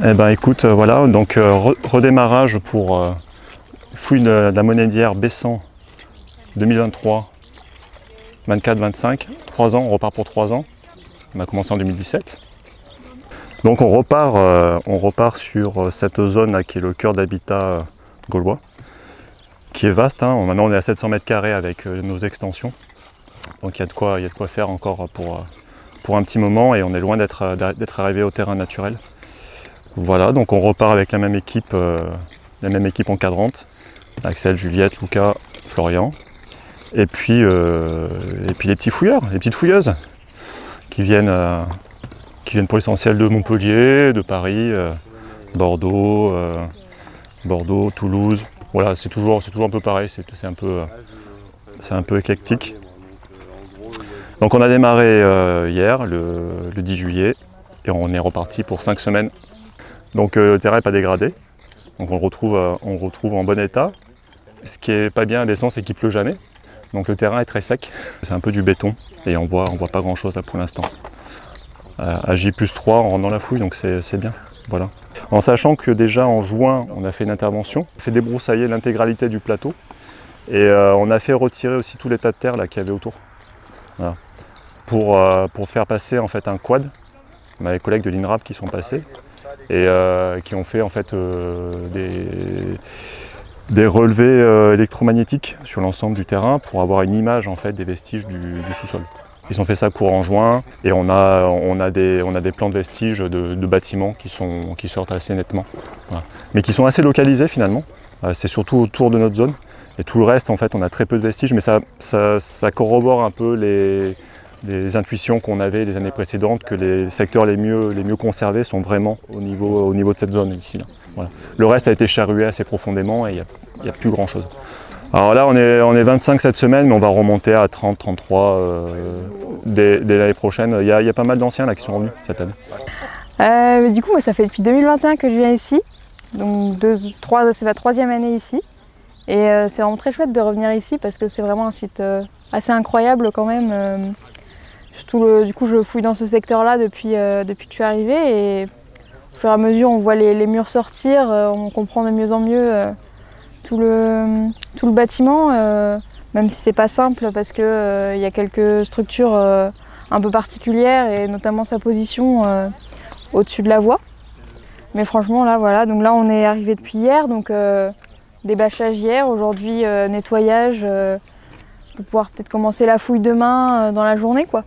Eh ben écoute, voilà, donc redémarrage pour fouille de la monnaie d'hier Bessan 2023, 24-25, 3 ans, on repart pour 3 ans. On a commencé en 2017. Donc on repart sur cette zone là, qui est le cœur d'habitat gaulois, qui est vaste, hein. Maintenant on est à 700 mètres carrés avec nos extensions. Donc il y a de quoi faire encore pour un petit moment et on est loin d'être arrivé au terrain naturel. Voilà, donc on repart avec la même équipe encadrante, Axel, Juliette, Lucas, Florian, et puis les petits fouilleurs, les petites fouilleuses qui viennent pour l'essentiel de Montpellier, de Paris, Bordeaux, Toulouse. Voilà, c'est toujours un peu pareil, c'est un peu éclectique. Donc on a démarré hier, le 10 juillet, et on est reparti pour 5 semaines. Donc le terrain n'est pas dégradé, donc on le retrouve en bon état. Ce qui est pas bien à Bessan, c'est qu'il pleut jamais, donc le terrain est très sec. C'est un peu du béton et on voit pas grand chose là pour l'instant. À J+3 on rentre dans la fouille, donc c'est bien. Voilà. En sachant que déjà en juin on a fait une intervention, on a fait débroussailler l'intégralité du plateau et on a fait retirer aussi tout les tas de terre qu'il y avait autour. Voilà. Pour faire passer en fait un quad. On a les collègues de l'INRAP qui sont passés et qui ont fait en fait des relevés électromagnétiques sur l'ensemble du terrain pour avoir une image en fait des vestiges du sous-sol. Ils ont fait ça courant juin et on a des plans de vestiges de bâtiments qui sortent assez nettement. Voilà. Mais qui sont assez localisés finalement. C'est surtout autour de notre zone. Et tout le reste, en fait, on a très peu de vestiges, mais ça corrobore un peu les intuitions qu'on avait les années précédentes, que les secteurs les mieux conservés sont vraiment au niveau de cette zone ici. Là. Voilà. Le reste a été charrué assez profondément et il n'y a plus grand chose. Alors là, on est 25 cette semaine, mais on va remonter à 30, 33 dès l'année prochaine. Il y a pas mal d'anciens qui sont revenus cette année. Du coup, moi, ça fait depuis 2021 que je viens ici. Donc c'est ma 3e année ici. Et c'est vraiment très chouette de revenir ici parce que c'est vraiment un site assez incroyable quand même. Surtout, du coup, je fouille dans ce secteur-là depuis que je suis arrivée et au fur et à mesure, on voit les murs sortir, on comprend de mieux en mieux tout le bâtiment, même si c'est pas simple parce qu'il y a quelques structures un peu particulières et notamment sa position au-dessus de la voie. Mais franchement, là, voilà. Donc là, on est arrivé depuis hier, donc débâchage hier, aujourd'hui nettoyage pour pouvoir peut-être commencer la fouille demain dans la journée, quoi.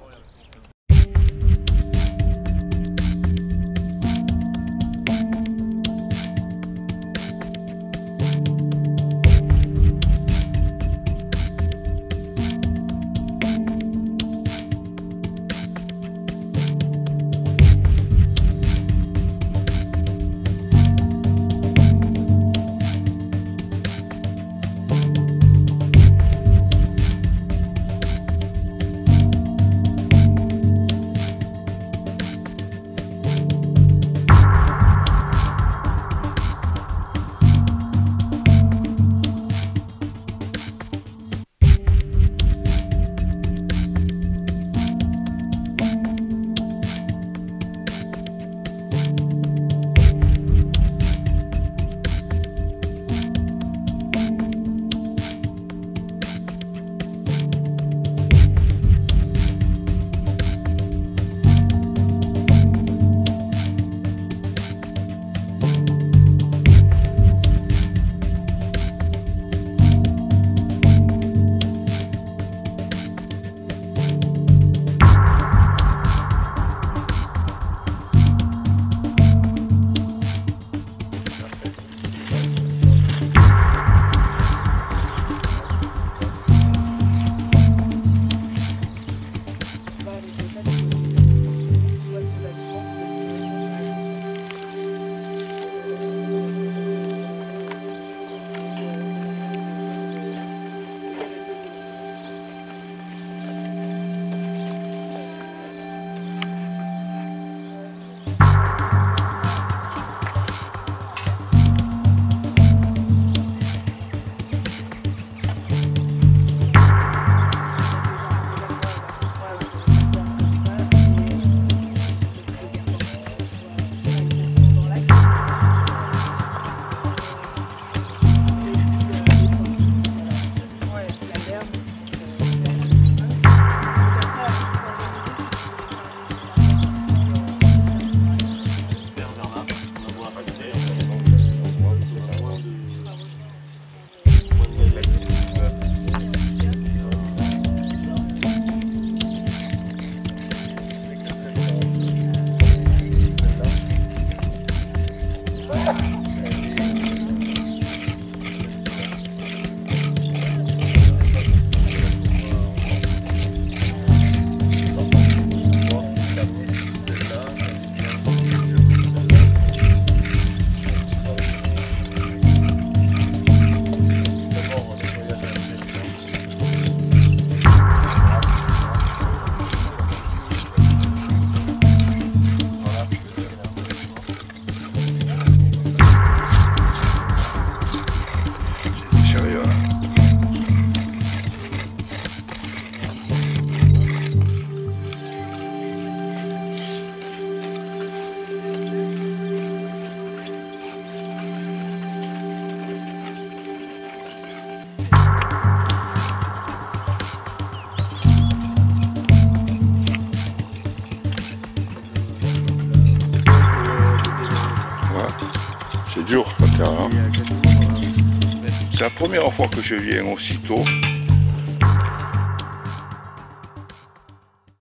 C'est dur le terrain. C'est la première fois que je viens aussitôt.